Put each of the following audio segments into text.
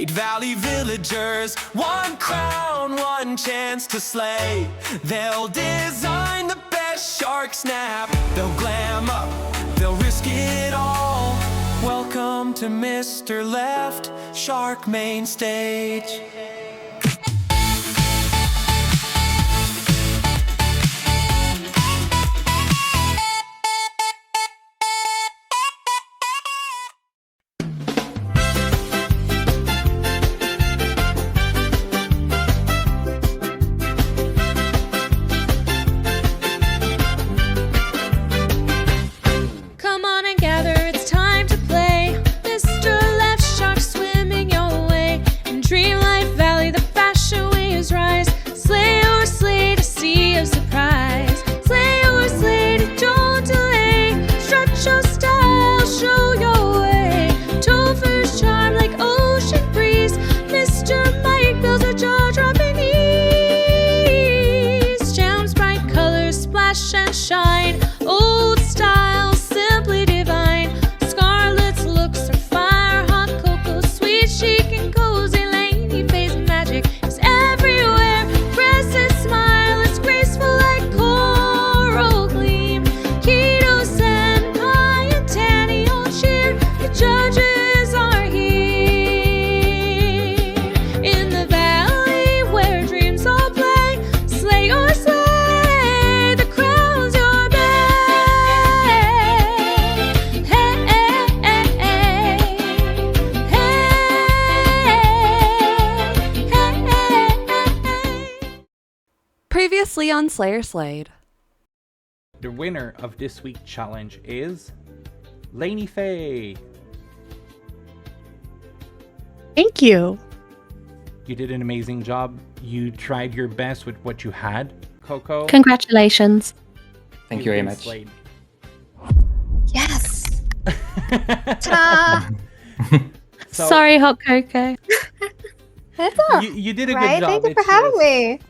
8 valley villagers, 1 crown, 1 chance to slay. They'll design the best Sharksnap. They'll glam up, they'll risk it all. Welcome to Mr. Left Shark Main Stage. And shine, old style, simply divine. Scarlet's looks are fire, hot cocoa, sweet, chic and cozy. Laney face magic is everywhere. Cress's smile is graceful like coral gleam. Keto, senpai, and Tanny all cheer. The judges are here in the valley where dreams all play. Slay or slay. Previously on Slayer Slade. The winner of this week's challenge is Laney Faye. Thank you. You did an amazing job. You tried your best with what you had. Coco. Congratulations. Thank you very much. Slade. Yes. Ta-da! So, Sorry, Hot Cocoa. That's all. You did a Right? good job. Thank you for having me.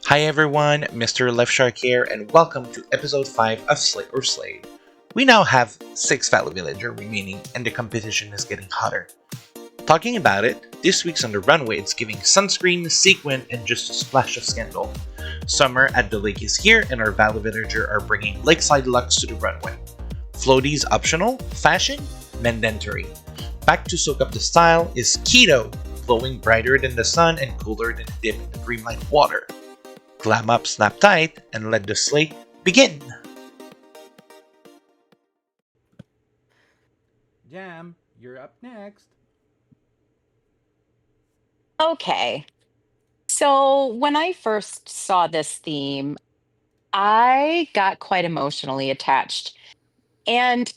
Hi everyone, Mr. Left Shark here, and welcome to episode 5 of Slay or Slade. We now have 6 Valley Villager remaining, and the competition is getting hotter. Talking about it, this week's on the runway it's giving sunscreen, sequin, and just a splash of scandal. Summer at the lake is here, and our Valley Villager are bringing lakeside looks to the runway. Floaties optional, fashion, mandatory. Back to soak up the style is Keto, glowing brighter than the sun and cooler than a dip in the dreamlight water. Glam up, snap tight, and let the slate begin! Jam, you're up next. Okay. So when I first saw this theme, I got quite emotionally attached. And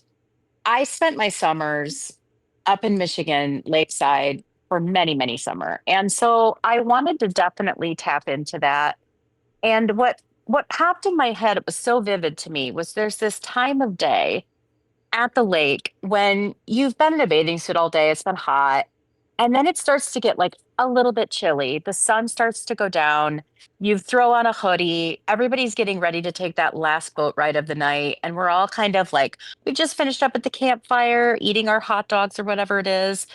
I spent my summers up in Michigan, lakeside, for many, many summer. And so I wanted to definitely tap into that. And what popped in my head, it was so vivid to me, was there's this time of day at the lake when you've been in a bathing suit all day, it's been hot, and then it starts to get like a little bit chilly. The sun starts to go down. You throw on a hoodie. Everybody's getting ready to take that last boat ride of the night. And we're all kind of like, we just finished up at the campfire, eating our hot dogs or whatever it is.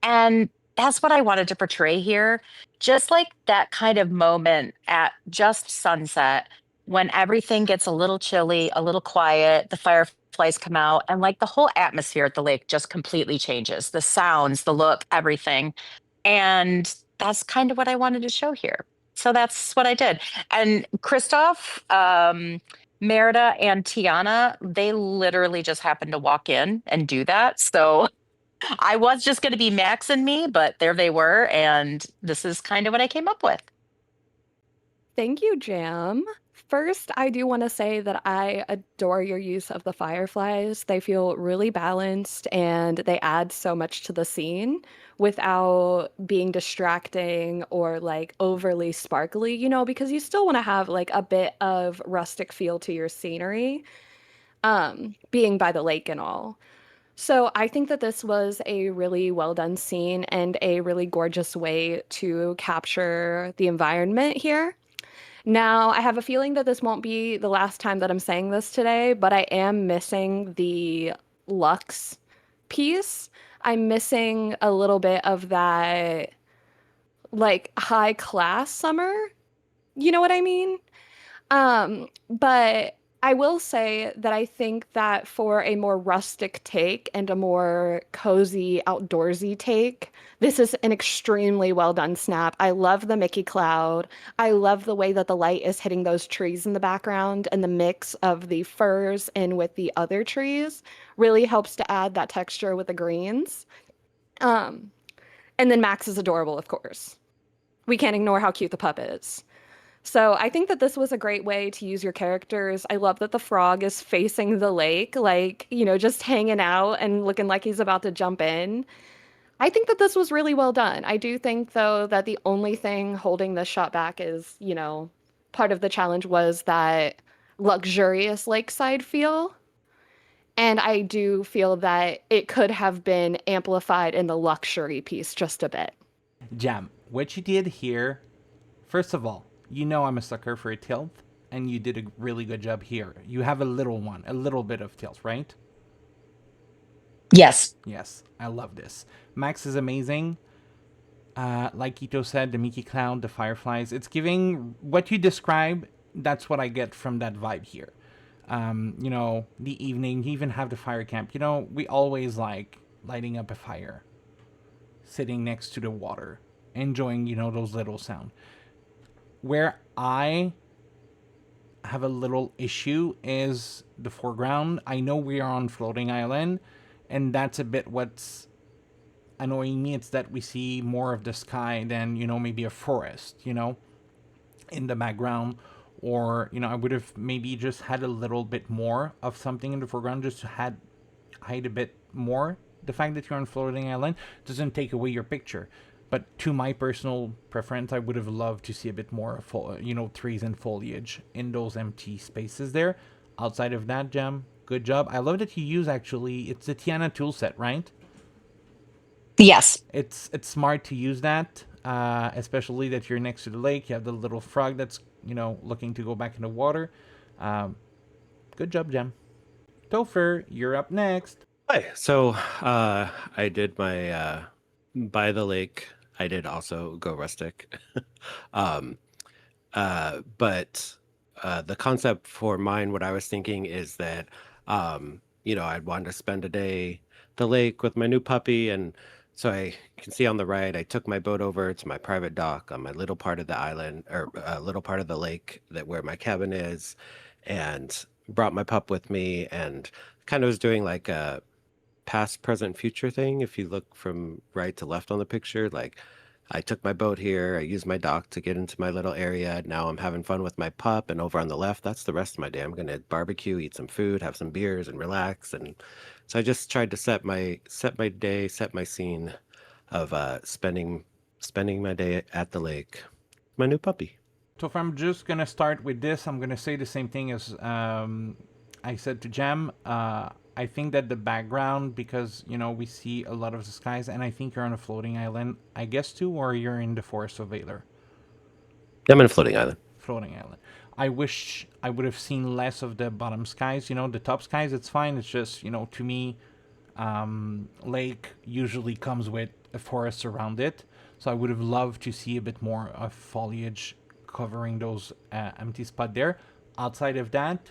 And that's what I wanted to portray here. Just like that kind of moment at just sunset when everything gets a little chilly, a little quiet, the fireflies come out, and like the whole atmosphere at the lake just completely changes. The sounds, the look, everything. And that's kind of what I wanted to show here. So that's what I did. And Christoph, Merida, and Tiana, they literally just happened to walk in and do that. So I was just going to be Max and me, but there they were. And this is kind of what I came up with. Thank you, Jam. First, I do want to say that I adore your use of the fireflies. They feel really balanced and they add so much to the scene without being distracting or like overly sparkly, because you still want to have like a bit of rustic feel to your scenery, being by the lake and all. So I think that this was a really well done scene and a really gorgeous way to capture the environment here. Now, I have a feeling that this won't be the last time that I'm saying this today, but I am missing the Lux piece. I'm missing a little bit of that like high class summer. You know what I mean? But I will say that I think that for a more rustic take and a more cozy, outdoorsy take, this is an extremely well done snap. I love the Mickey cloud. I love the way that the light is hitting those trees in the background, and the mix of the firs in with the other trees really helps to add that texture with the greens. Um, and then Max is adorable, of course. We can't ignore how cute the pup is. So I think that this was a great way to use your characters. I love that the frog is facing the lake, like, just hanging out and looking like he's about to jump in. I think that this was really well done. I do think, though, that the only thing holding this shot back is, part of the challenge was that luxurious lakeside feel. And I do feel that it could have been amplified in the luxury piece just a bit. Jam, what you did here, first of all, I'm a sucker for a tilt, and you did a really good job here. You have a little bit of tilt, right? Yes. Yes, I love this. Max is amazing. Like Ito said, the Mickey Cloud, the fireflies, it's giving what you describe. That's what I get from that vibe here. The evening, you even have the fire camp. We always like lighting up a fire, sitting next to the water, enjoying, those little sound. Where I have a little issue is the foreground. I know we are on floating island, and that's a bit what's annoying me. It's that we see more of the sky than, maybe a forest, in the background. Or, I would have maybe just had a little bit more of something in the foreground, just to hide a bit more. The fact that you're on floating island doesn't take away your picture. But to my personal preference, I would have loved to see a bit more, trees and foliage in those empty spaces there. Outside of that, Gem, good job. I love that you use, actually, it's the Tiana toolset, right? Yes. It's smart to use that, especially that you're next to the lake. You have the little frog that's, looking to go back in the water. Good job, Gem. Topher, you're up next. Hi. So I did my by the lake. I did also go rustic. um, but the concept for mine, what I was thinking is that, I'd want to spend a day at the lake with my new puppy. And so I can see on the right, I took my boat over to my private dock on my little part of the island, or a little part of the lake that where my cabin is, and brought my pup with me, and kind of was doing like a past, present, future thing. If you look from right to left on the picture, like I took my boat here, I used my dock to get into my little area. Now I'm having fun with my pup, and over on the left, that's the rest of my day. I'm gonna barbecue, eat some food, have some beers, and relax. And so I just tried to set my day, set my scene of spending my day at the lake, my new puppy. So if I'm just gonna start with this, I'm gonna say the same thing as I said to Jam. I think that the background, because we see a lot of the skies, and I think you're on a floating island, I guess too, or you're in the forest of Valor. I'm in a floating island. Floating island. I wish I would have seen less of the bottom skies. The top skies, it's fine. It's just, to me, lake usually comes with a forest around it. So I would have loved to see a bit more of foliage covering those empty spots there. Outside of that,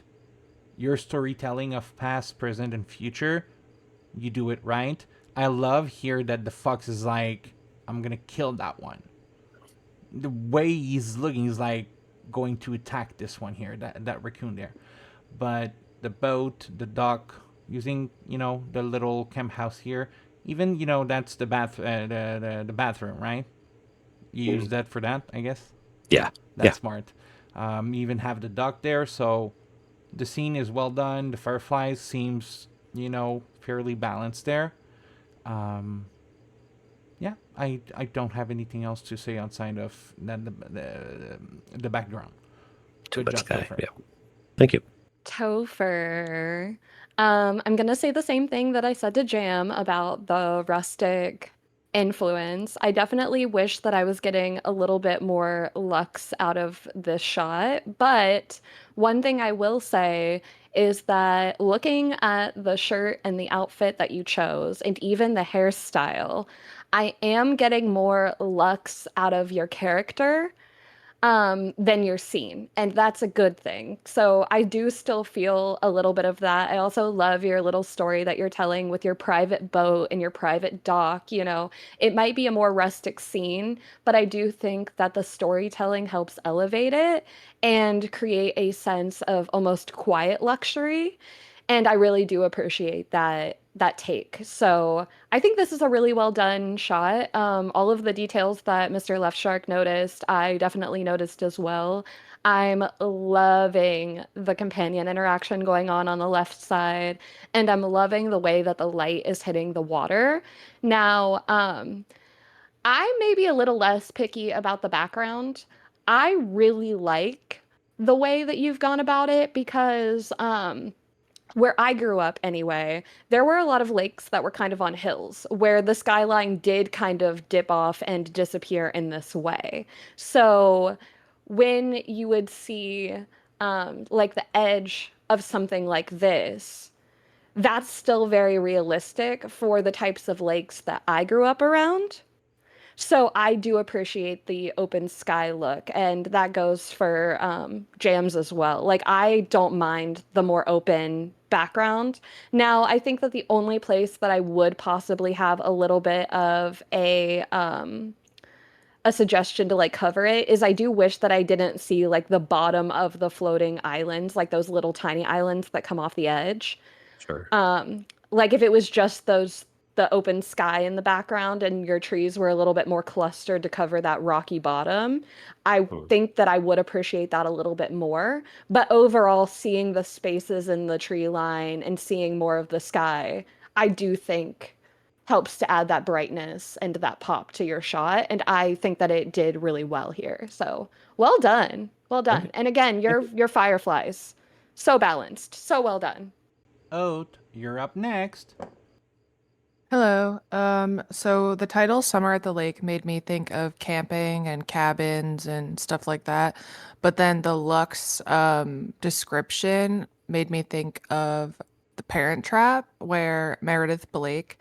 your storytelling of past, present, and future, you do it right. I love here that the fox is like, I'm gonna kill that one. The way he's looking, he's like going to attack this one here, that raccoon there. But the boat, the dock, using the little camp house here, even that's the the bathroom, right? You use that for that, I guess. Yeah, that's smart. You even have the dock there, so the scene is well done. The fireflies seems, fairly balanced there. Yeah, I don't have anything else to say outside of that the background. Too Good much job, sky. Topher. Yeah. Thank you. Topher. I'm gonna say the same thing that I said to Jam about the rustic influence. I definitely wish that I was getting a little bit more lux out of this shot, but one thing I will say is that looking at the shirt and the outfit that you chose, and even the hairstyle, I am getting more lux out of your character than your scene. And that's a good thing. So I do still feel a little bit of that. I also love your little story that you're telling with your private boat and your private dock. You know, it might be a more rustic scene, but I do think that the storytelling helps elevate it and create a sense of almost quiet luxury. And I really do appreciate that take. So I think this is a really well done shot. All of the details that Mr. Left Shark noticed, I definitely noticed as well. I'm loving the companion interaction going on the left side, and I'm loving the way that the light is hitting the water. Now, I may be a little less picky about the background. I really like the way that you've gone about it because where I grew up anyway, there were a lot of lakes that were kind of on hills where the skyline did kind of dip off and disappear in this way. So when you would see like the edge of something like this, that's still very realistic for the types of lakes that I grew up around. So I do appreciate the open sky look, and that goes for jams as well. Like I don't mind the more open background. Now, I think that the only place that I would possibly have a little bit of a suggestion to like cover it is I do wish that I didn't see like the bottom of the floating islands, like those little tiny islands that come off the edge. Sure. Like if it was just the open sky in the background and your trees were a little bit more clustered to cover that rocky bottom, I Hmm. think that I would appreciate that a little bit more. But overall, seeing the spaces in the tree line and seeing more of the sky, I do think helps to add that brightness and that pop to your shot. And I think that it did really well here. So well done. Well done. Okay. And again, Thank you. your fireflies. So balanced. So well done. Oat, you're up next. Hello. So the title Summer at the Lake made me think of camping and cabins and stuff like that. But then the Lux description made me think of The Parent Trap, where Meredith Blake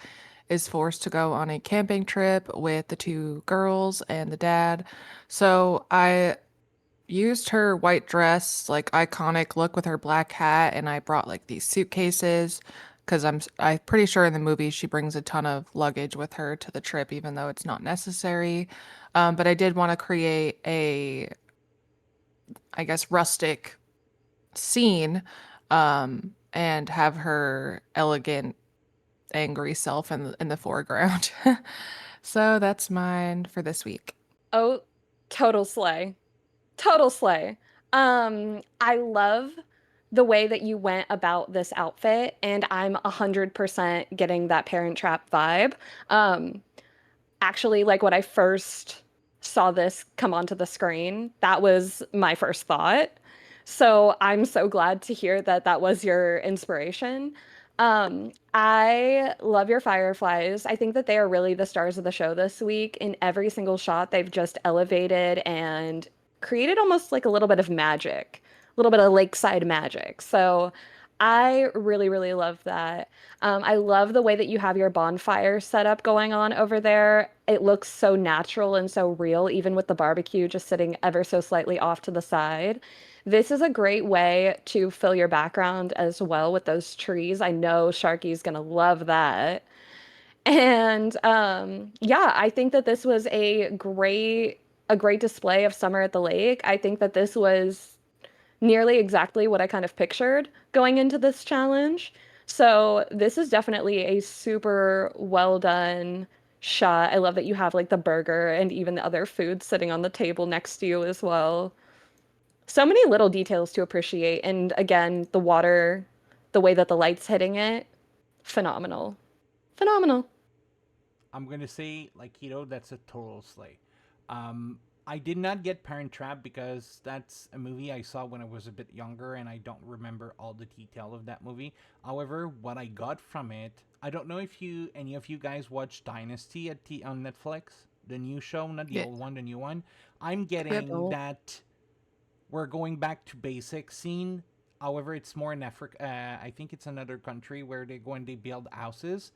is forced to go on a camping trip with the two girls and the dad. So I used her white dress, like iconic look with her black hat, and I brought like these suitcases because I'm pretty sure in the movie she brings a ton of luggage with her to the trip, even though it's not necessary. But I did want to create a, I guess, rustic scene, and have her elegant, angry self in the foreground. So that's mine for this week. Oh, total slay. Total slay. I love the way that you went about this outfit, and I'm 100% getting that Parent Trap vibe. Um, Actually, like when I first saw this come onto the screen, that was my first thought. So I'm so glad to hear that that was your inspiration. I love your fireflies. I think that they are really the stars of the show this week. In every single shot, they've just elevated and created almost like a little bit of magic, a little bit of lakeside magic. So I really, really love that. I love the way that you have your bonfire setup going on over there. It looks so natural and so real, even with the barbecue just sitting ever so slightly off to the side. This is a great way to fill your background as well with those trees. I know Sharky's gonna love that. And yeah, I think that this was a great display of summer at the lake. I think that this was nearly exactly what I kind of pictured going into this challenge. So this is definitely a super well done shot. I love that you have like the burger and even the other food sitting on the table next to you as well. So many little details to appreciate. And again, the water, the way that the light's hitting it, phenomenal. Phenomenal. I'm gonna say, like Keto, that's a total slay. I did not get Parent Trap because that's a movie I saw when I was a bit younger and I don't remember all the detail of that movie. However, what I got from it, I don't know if any of you guys watch Dynasty on Netflix, the new show, not the Yeah. old one, the new one. I'm Yep. getting that we're going back to basic scene. However, it's more in Africa. I think it's another country where they go and they build houses.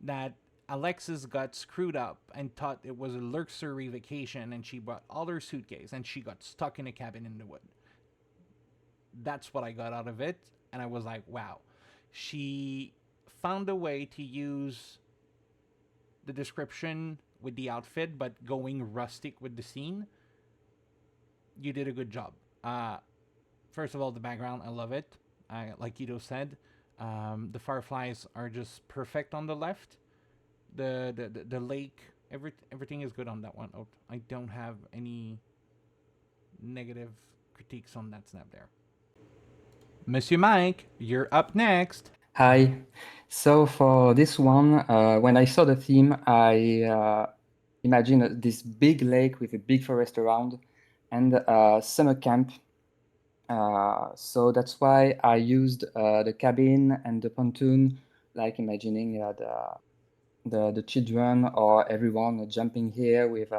That Alexis got screwed up and thought it was a luxury vacation, and she brought all her suitcase and she got stuck in a cabin in the wood. That's what I got out of it, and I was like, wow. She found a way to use the description with the outfit, but going rustic with the scene. You did a good job. First of all, the background, I love it. Like Ito said, the fireflies are just perfect on the left. The lake, everything is good on that one. Oh, I don't have any negative critiques on that snap there. Monsieur Mike, you're up next. Hi. So for this one, when I saw the theme, I imagined this big lake with a big forest around and a summer camp. So that's why I used the cabin and the pontoon, like imagining the children or everyone jumping here with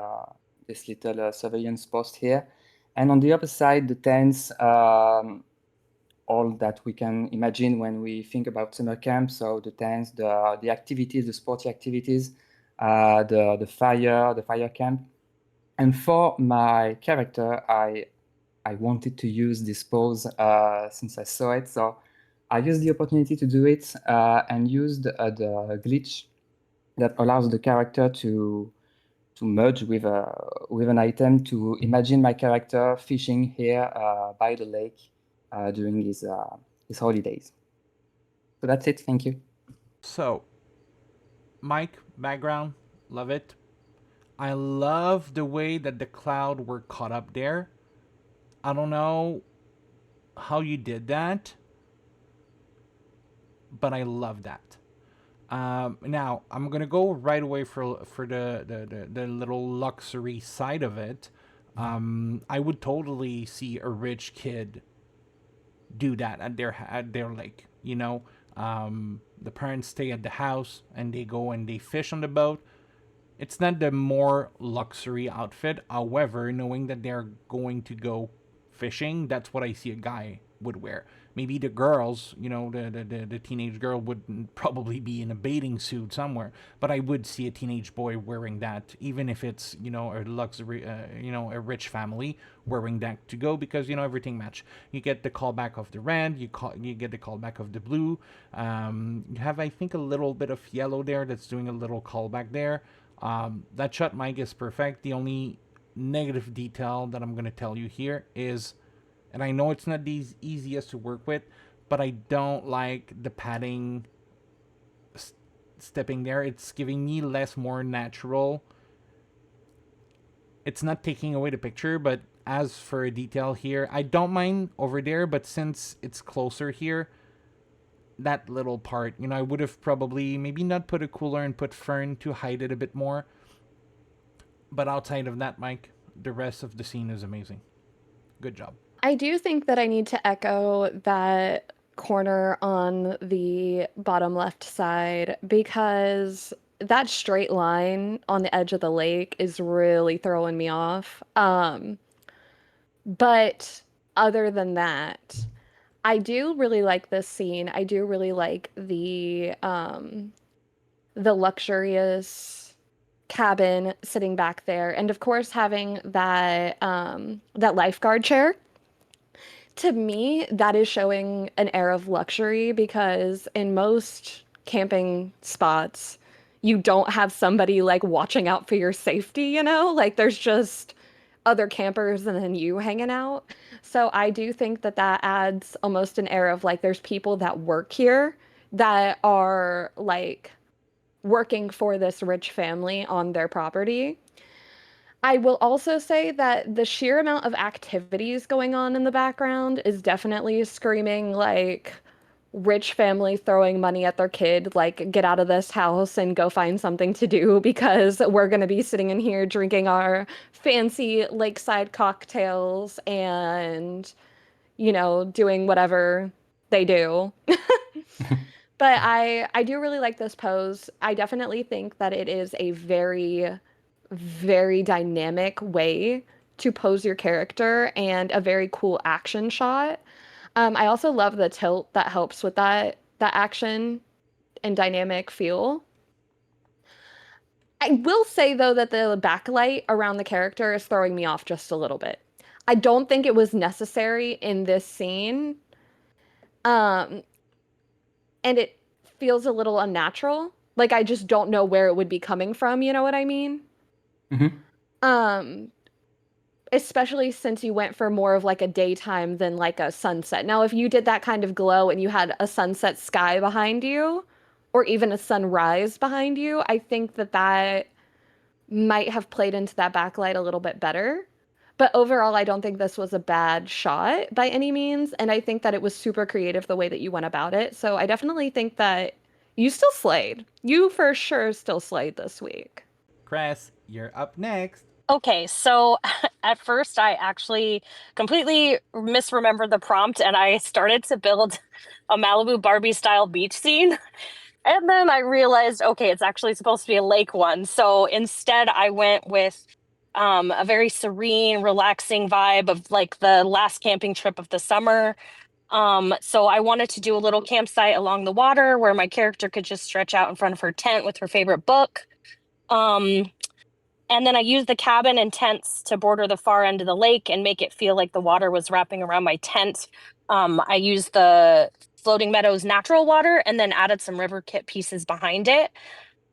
this little surveillance post here. And on the other side, the tents, all that we can imagine when we think about summer camp. So the tents, the activities, the sporty activities, the fire camp. And for my character, I wanted to use this pose since I saw it. So I used the opportunity to do it and used the glitch that allows the character to merge with an item to imagine my character fishing here by the lake during his holidays. So that's it. Thank you. So, Mike, background, love it. I love the way that the cloud were caught up there. I don't know how you did that, but I love that. Now I'm gonna go right away for the little luxury side of it. I would totally see a rich kid do that at their lake. The parents stay at the house and they go and they fish on the boat. It's not the more luxury outfit. However, knowing that they're going to go fishing, that's what I see a guy would wear. Maybe the girls, the teenage girl would probably be in a bathing suit somewhere, but I would see a teenage boy wearing that, even if it's a luxury, a rich family wearing that to go, because everything match. You get the callback of the red, you get the callback of the blue. You have, I think, a little bit of yellow there that's doing a little callback there. That shot mic is perfect. The only negative detail that I'm going to tell you here is, and I know it's not the easiest to work with, but I don't like the padding stepping there. It's giving me more natural. It's not taking away the picture, but as for a detail here, I don't mind over there, but since it's closer here, that little part, I would have probably maybe not put a cooler and put fern to hide it a bit more. But outside of that, Mike, the rest of the scene is amazing. Good job. I do think that I need to echo that corner on the bottom left side, because that straight line on the edge of the lake is really throwing me off. But other than that, I do really like this scene. I do really like the luxurious cabin sitting back there, and of course having that lifeguard chair. To me, that is showing an air of luxury, because in most camping spots, you don't have somebody like watching out for your safety, Like there's just other campers and then you hanging out. So I do think that that adds almost an air of like there's people that work here that are like working for this rich family on their property. I will also say that the sheer amount of activities going on in the background is definitely screaming like rich family throwing money at their kid, like, get out of this house and go find something to do because we're going to be sitting in here drinking our fancy lakeside cocktails and, doing whatever they do. But I do really like this pose. I definitely think that it is a very, very dynamic way to pose your character and a very cool action shot. I also love the tilt that helps with that action and dynamic feel. I will say though that the backlight around the character is throwing me off just a little bit. I don't think it was necessary in this scene. Um, and it feels a little unnatural. Like I just don't know where it would be coming from, you know what I mean? Mhm. Um, Especially since you went for more of like a daytime than like a sunset. Now, if you did that kind of glow and you had a sunset sky behind you, or even a sunrise behind you, I think that that might have played into that backlight a little bit better. But overall, I don't think this was a bad shot by any means, and I think that it was super creative the way that you went about it. So I definitely think that you still slayed. You for sure still slayed this week. Cress, you're up next. Okay, so at first I actually completely misremembered the prompt and I started to build a Malibu Barbie style beach scene. And then I realized, okay, it's actually supposed to be a lake one. So instead I went with a very serene, relaxing vibe of like the last camping trip of the summer. So I wanted to do a little campsite along the water where my character could just stretch out in front of her tent with her favorite book. Um, and then I used the cabin and tents to border the far end of the lake and make it feel like the water was wrapping around my tent. I used the Floating Meadows natural water and then added some river kit pieces behind it.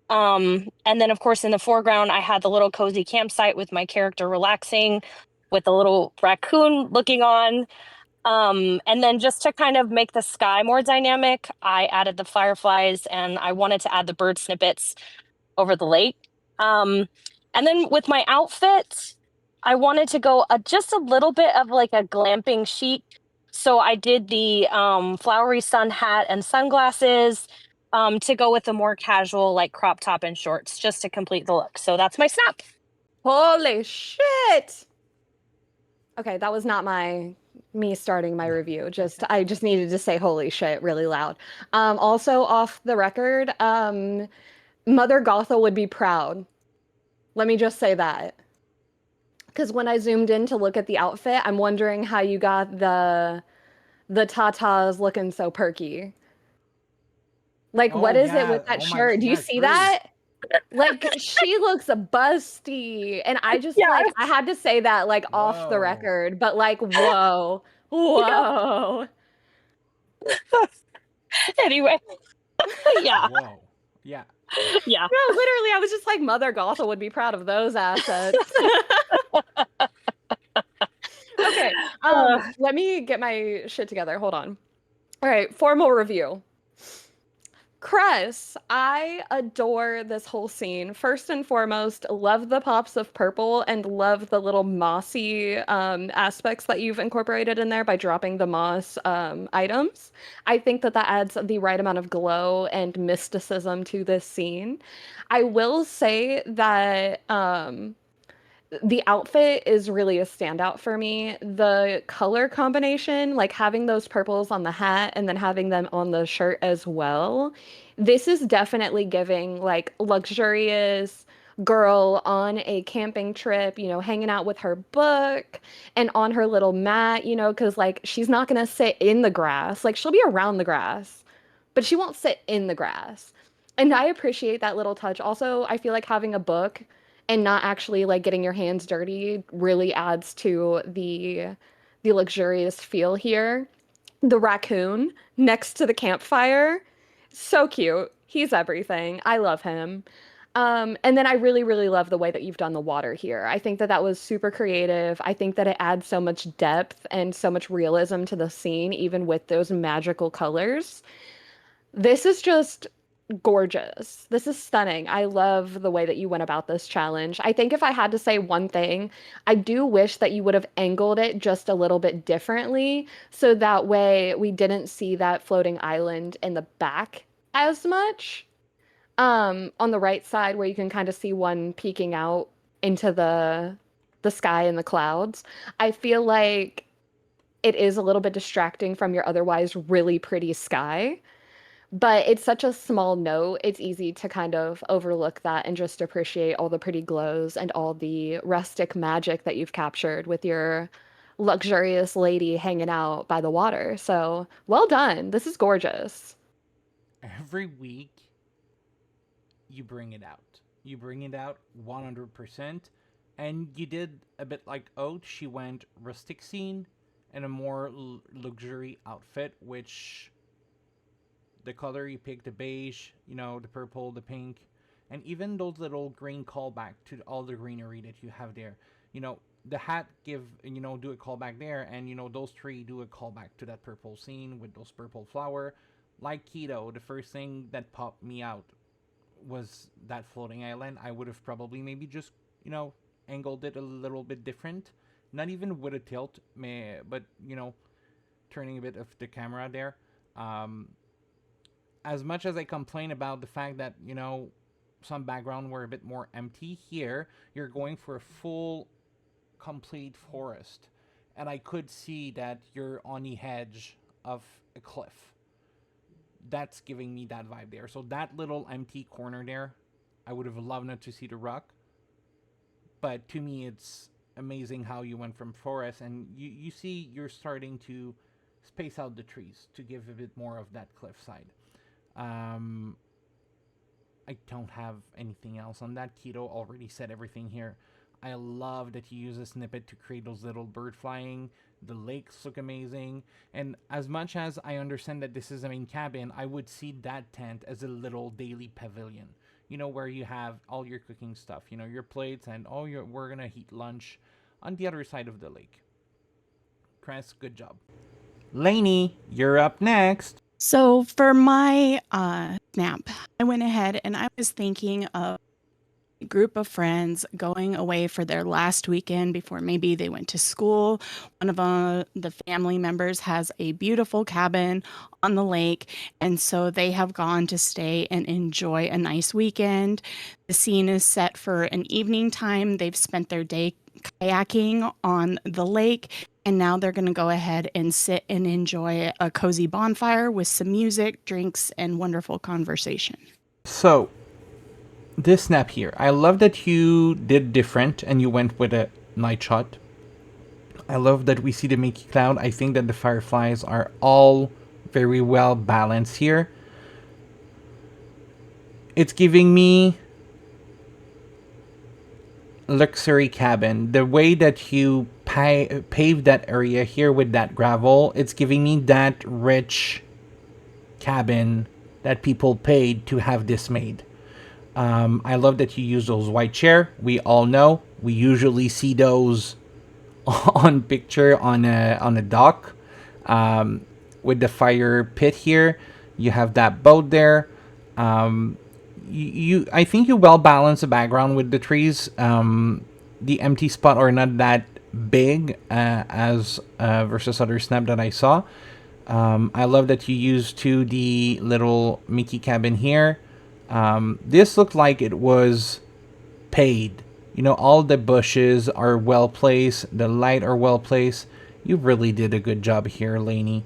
And then, of course, in the foreground, I had the little cozy campsite with my character relaxing with a little raccoon looking on. And then just to kind of make the sky more dynamic, I added the fireflies and I wanted to add the bird snippets over the lake. And then with my outfit, I wanted to go just a little bit of like a glamping chic. So I did the flowery sun hat and sunglasses to go with a more casual like crop top and shorts just to complete the look. So that's my snap. Holy shit! Okay, that was not me starting my review. I just needed to say holy shit really loud. Also off the record, Mother Gothel would be proud. Let me just say that. Because when I zoomed in to look at the outfit, I'm wondering how you got the tatas looking so perky. Like, what Oh, is it yeah. with that Oh my shirt? Do you yeah, see true. that? Like, she looks busty. And I just, Yeah. like, I had to say that, like, off the Whoa. record. But, like, whoa. Whoa. Anyway, yeah, Whoa. Yeah. yeah. No, literally, I was just like, Mother Gothel would be proud of those assets. Okay, let me get my shit together. Hold on. All right, formal review. Cress, I adore this whole scene. First and foremost, love the pops of purple and love the little mossy aspects that you've incorporated in there by dropping the moss items. I think that that adds the right amount of glow and mysticism to this scene. I will say that the outfit is really a standout for me. The color combination, like having those purples on the hat and then having them on the shirt as well. This is definitely giving like luxurious girl on a camping trip, hanging out with her book and on her little mat, because like she's not going to sit in the grass. Like she'll be around the grass, but she won't sit in the grass. And I appreciate that little touch. Also, I feel like having a book and not actually like getting your hands dirty really adds to the luxurious feel here. The raccoon next to the campfire, so cute. He's everything. I love him. And then I really, really love the way that you've done the water here. I think that that was super creative. I think that it adds so much depth and so much realism to the scene, even with those magical colors. This is just gorgeous. This is stunning. I love the way that you went about this challenge. I think if I had to say one thing, I do wish that you would have angled it just a little bit differently so that way we didn't see that floating island in the back as much. On the right side where you can kind of see one peeking out into the sky and the clouds. I feel like it is a little bit distracting from your otherwise really pretty sky. But it's such a small note, it's easy to kind of overlook that and just appreciate all the pretty glows and all the rustic magic that you've captured with your luxurious lady hanging out by the water. So, well done. This is gorgeous. Every week, you bring it out. You bring it out 100%. And you did a bit like Oat. She went rustic scene and a more luxury outfit, which the color you picked, the beige, the purple, the pink, and even those little green callback to all the greenery that you have there. The hat do a callback there, and those three do a callback to that purple scene with those purple flower. Like Keto, the first thing that popped me out was that floating island. I would have probably maybe just, angled it a little bit different. Not even with a tilt, but, turning a bit of the camera there. As much as I complain about the fact that, some background were a bit more empty, here you're going for a full, complete forest. And I could see that you're on the edge of a cliff. That's giving me that vibe there. So that little empty corner there, I would have loved not to see the rock. But to me, it's amazing how you went from forest and you see you're starting to space out the trees to give a bit more of that cliffside. I don't have anything else on that. Keto already said everything here. I love that you use a snippet to create those little bird flying. The lakes look amazing. And as much as I understand that this is a main cabin, I would see that tent as a little daily pavilion. Where you have all your cooking stuff, your plates, and we're going to heat lunch on the other side of the lake. Cress, good job. Laney, you're up next. So for my snap, I went ahead and I was thinking of a group of friends going away for their last weekend before maybe they went to school. One of the family members has a beautiful cabin on the lake, and so they have gone to stay and enjoy a nice weekend. The scene is set for an evening time. They've spent their day kayaking on the lake, and now they're going to go ahead and sit and enjoy a cozy bonfire with some music, drinks, and wonderful conversation. So, this snap here, I love that you did different and you went with a night shot. I love that we see the Mickey Cloud. I think that the fireflies are all very well balanced here. It's giving me luxury cabin. The way that you pave that area here with that gravel, it's giving me that rich cabin that people paid to have this made. I love that you use those white chair. We all know we usually see those on picture on a dock with the fire pit here. You have that boat there. I think you well balance the background with the trees. The empty spot are not that big as versus other snap that I saw. I love that you used the little Mickey cabin here. This looked like it was paid. All the bushes are well placed. The light are well placed. You really did a good job here, Laney.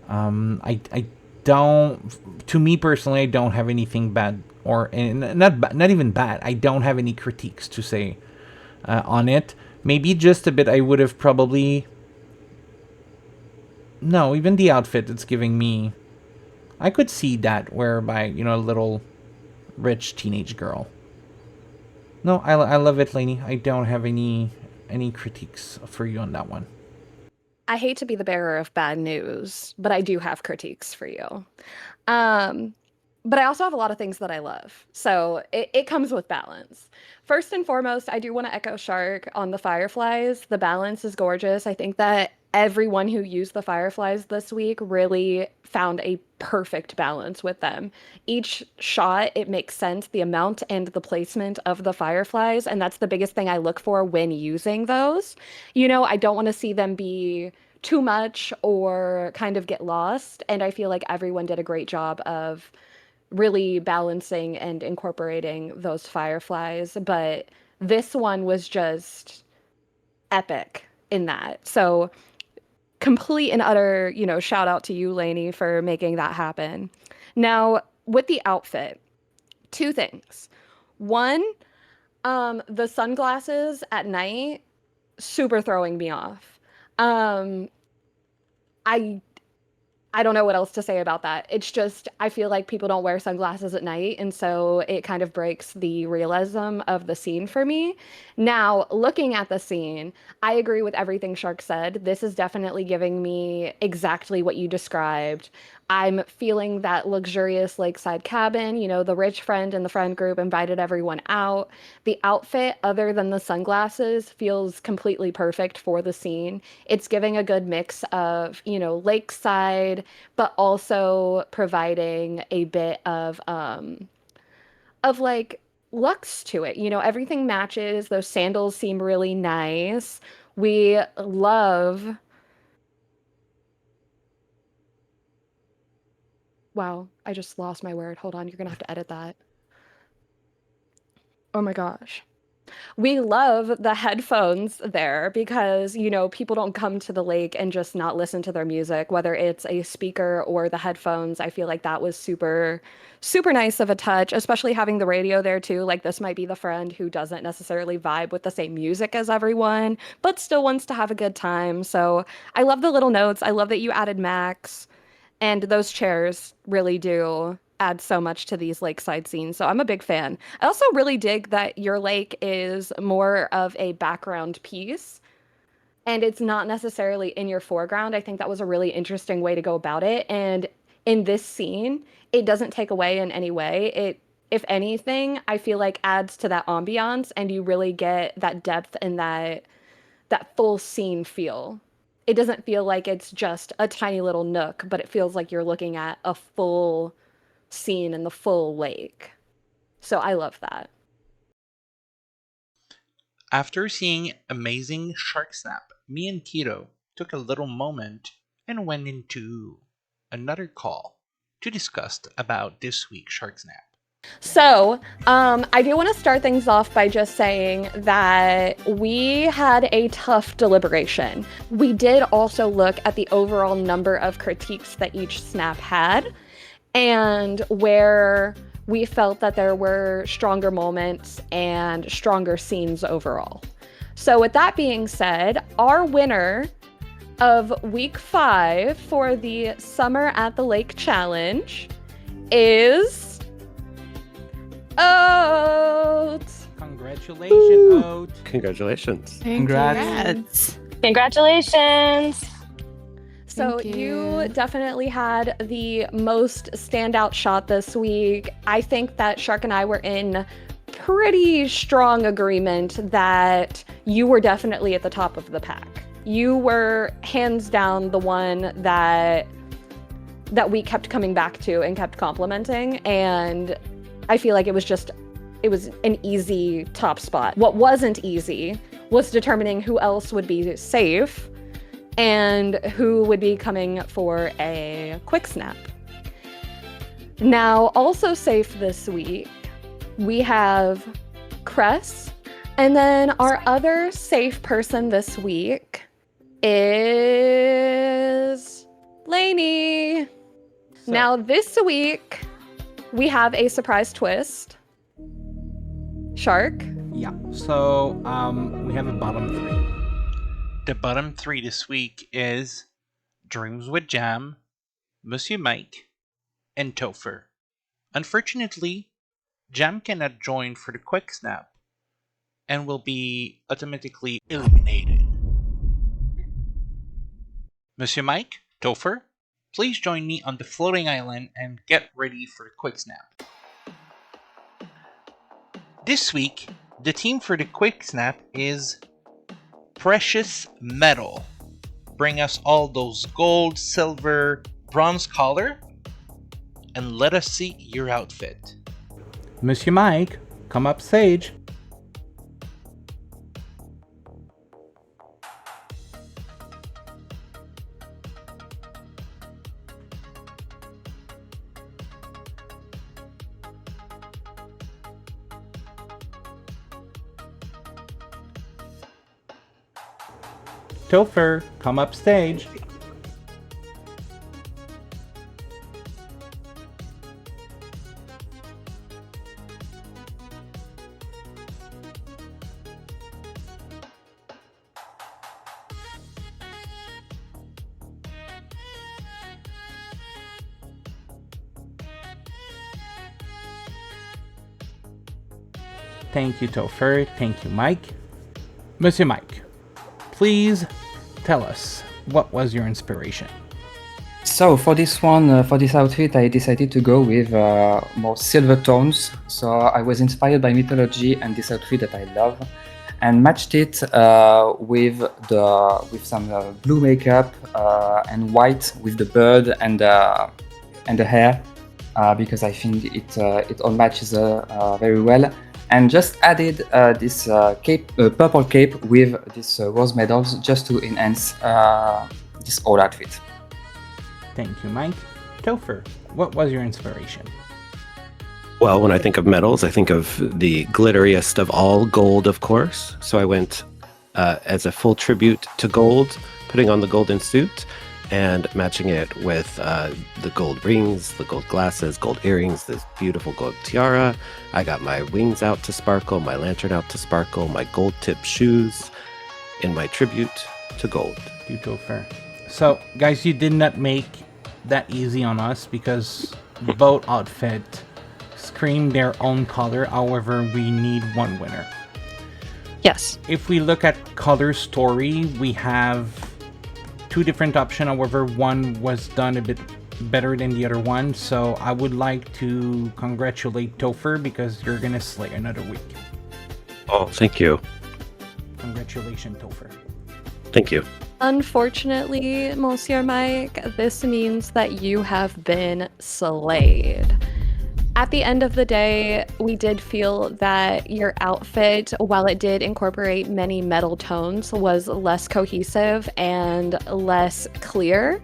I don't, to me personally, I don't have anything bad or not even bad. I don't have any critiques to say on it. Maybe just a bit. I would have probably. No, even the outfit it's giving me. I could see that whereby a little rich teenage girl. No, I love it, Laney. I don't have any critiques for you on that one. I hate to be the bearer of bad news, but I do have critiques for you. But I also have a lot of things that I love. So it comes with balance. First and foremost, I do want to echo Shark on the fireflies. The balance is gorgeous. I think that everyone who used the fireflies this week really found a perfect balance with them. Each shot, it makes sense, the amount and the placement of the fireflies, and that's the biggest thing I look for when using those. I don't want to see them be too much or kind of get lost, and I feel like everyone did a great job of really balancing and incorporating those fireflies, but this one was just epic in that. So complete and utter, shout out to you, Laney, for making that happen. Now, with the outfit, two things. One, the sunglasses at night, super throwing me off. I I don't know what else to say about that. It's just, I feel like people don't wear sunglasses at night, and so it kind of breaks the realism of the scene for me. Now, looking at the scene, I agree with everything Shark said. This is definitely giving me exactly what you described. I'm feeling that luxurious lakeside cabin. The rich friend in the friend group invited everyone out. The outfit, other than the sunglasses, feels completely perfect for the scene. It's giving a good mix of, lakeside, but also providing a bit of like lux to it. Everything matches. Those sandals seem really nice. We love. Wow, I just lost my word. Hold on, you're gonna have to edit that. Oh my gosh. We love the headphones there because, people don't come to the lake and just not listen to their music, whether it's a speaker or the headphones. I feel like that was super, super nice of a touch, especially having the radio there too. Like, this might be the friend who doesn't necessarily vibe with the same music as everyone, but still wants to have a good time. So I love the little notes. I love that you added Max. And those chairs really do add so much to these lakeside scenes. So I'm a big fan. I also really dig that your lake is more of a background piece and it's not necessarily in your foreground. I think that was a really interesting way to go about it. And in this scene, it doesn't take away in any way. It, if anything, I feel like adds to that ambiance and you really get that depth and that full scene feel. It doesn't feel like it's just a tiny little nook, but it feels like you're looking at a full scene in the full lake. So I love that. After seeing amazing Sharksnap, me and Keto took a little moment and went into another call to discuss about this week's Sharksnap. So, I do want to start things off by just saying that we had a tough deliberation. We did also look at the overall number of critiques that each snap had and where we felt that there were stronger moments and stronger scenes overall. So, with that being said, our winner of week 5 for the Summer at the Lake Challenge is Oat. Congratulations, Oat. Congratulations. Congrats. Congratulations. So Thank you you. definitely had the most standout shot this week. I think that Shark and I were in pretty strong agreement that you were definitely at the top of the pack. You were hands down the one that we kept coming back to and kept complimenting, and I feel like it was an easy top spot. What wasn't easy was determining who else would be safe and who would be coming for a quick snap. Now, also safe this week, we have Cress, and then our other safe person this week is Laney. Now, this week, we have a surprise twist. Shark? Yeah. So we have a bottom 3. The bottom 3 this week is Dreams with Jam, Monsieur Mike, and Topher. Unfortunately, Jam cannot join for the quick snap and will be automatically eliminated. Monsieur Mike, Topher, please join me on the floating island and get ready for the quick snap. This week, the team for the quick snap is Precious Metal. bring us all those gold, silver, bronze color, and let us see your outfit. Monsieur Mike, come up stage. Topher, come up stage. Thank you, Topher. Thank you, Mike. Monsieur Mike, please tell us, what was your inspiration? So for this one, for this outfit, I decided to go with more silver tones. So I was inspired by mythology and this outfit that I love, and matched it with some blue makeup and white with the bird and the hair, because I think it all matches very well. And just added this purple cape with this rose medals just to enhance this whole outfit. Thank you, Mike. Topher, what was your inspiration? Well, when I think of medals, I think of the glitteriest of all, gold, of course. So I went as a full tribute to gold, putting on the golden suit and matching it with the gold rings, the gold glasses, gold earrings, this beautiful gold tiara. I got my wings out to sparkle, my lantern out to sparkle, my gold tip shoes in my tribute to gold. You, Topher. So, guys, you did not make that easy on us because both outfit scream their own color. However, we need one winner. Yes. If we look at color story, we have two different options. However, one was done a bit better than the other one. So I would like to congratulate Topher because you're gonna slay another week. Oh, thank you. Congratulations, Topher. Thank you. Unfortunately, Monsieur Mike, this means that you have been slayed. At the end of the day, we did feel that your outfit, while it did incorporate many metal tones, was less cohesive and less clear.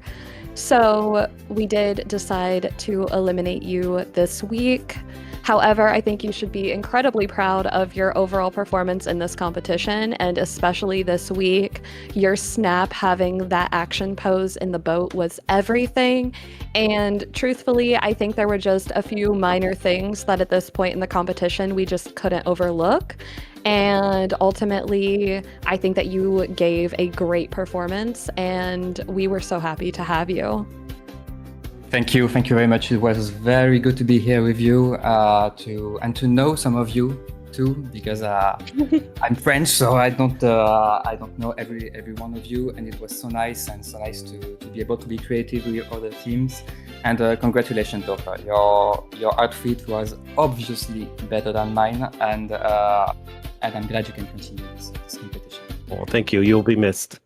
So we did decide to eliminate you this week. However, I think you should be incredibly proud of your overall performance in this competition, and especially this week. Your snap having that action pose in the boat was everything. And truthfully, I think there were just a few minor things that at this point in the competition we just couldn't overlook. And ultimately, I think that you gave a great performance, and we were so happy to have you. Thank you very much. It was very good to be here with you, to know some of you too, because I'm French, so I don't know every one of you, and it was so nice to be able to be creative with other teams. And congratulations, Topher. Your outfit was obviously better than mine, and I'm glad you can continue this competition. Well, thank you. You'll be missed.